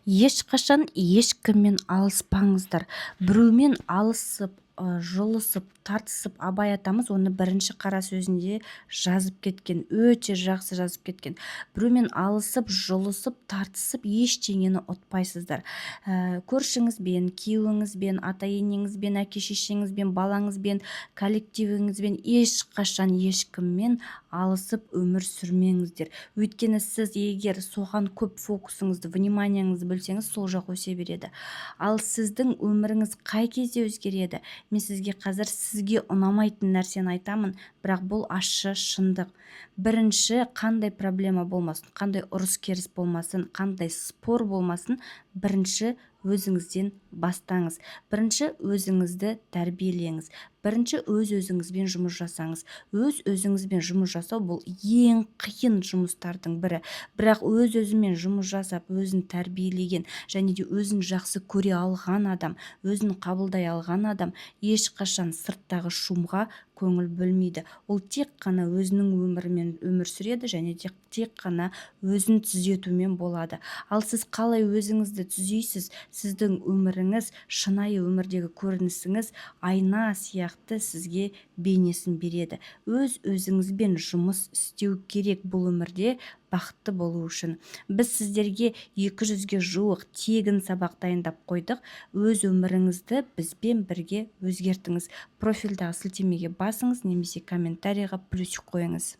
Ешқашан ешкіммен алыспаңыздар. Біреумен алысып, жұлысып, тартысып, абай атамыз оны бірінші қара сөзінде жазып кеткен, өте жақсы жазып кеткен. Біреумен алысып, жұлысып, тартысып ештеңені ұтпайсыздар. Көршіңізбен, күйеуіңізбен, ата-енеңізбен, әке-шешеңізбен, балаңызбен, коллективіңізбен ешқашан ешкіммен алысып өмір сүрмеңіздер. Өйткені сіз егер соған көп фокусыңызды, вниманияңызды бөлсеңіз, сол жақ өсе береді. Ал сіздің өміріңіз қай кезде өзгереді? Мен сізге қазір сізге ұнамайтын нәрсені айтамын, бірақ бұл ащы шындық. Бірінші, қандай проблема болмасын, қандай ұрыс-керіс болмасын, қандай спор болмасын, бірінші өзіңізден бастаңыз. Бірінші өзіңізді тәрбиелеңіз. Бірінші өз-өзіңізбен жұмыс жасаңыз. Өз-өзіңізбен жұмыс жасау бұл ең қиын жұмыстардың бірі. Бірақ өз-өзімен жұмыс жасап, өзін тәрбиелеген және де өзін жақсы көре алған адам, өзін қабылдай алған адам ешқашан сырттағы шумға көңіл бөлмейді. Ол тек қана өзінің өмірімен өмір сүреді және тек қана өзін түзетумен болады. Ал сіз қалай өзіңізді түзейсіз? Сіздің өміріңіз, шынайы өмірдегі көрінісіңіз айна сияқты сізге бейнесін береді. Өз-өзіңізбен жұмыс істеу керек бұл өмірде бақытты болу үшін. Біз сіздерге 200-ге жуық тегін сабақ дайындап қойдық. Өз өміріңізді бізбен бірге өзгертіңіз. Профильдағы сілтемеге басыңыз немесе комментарийға плюсик қойыңыз.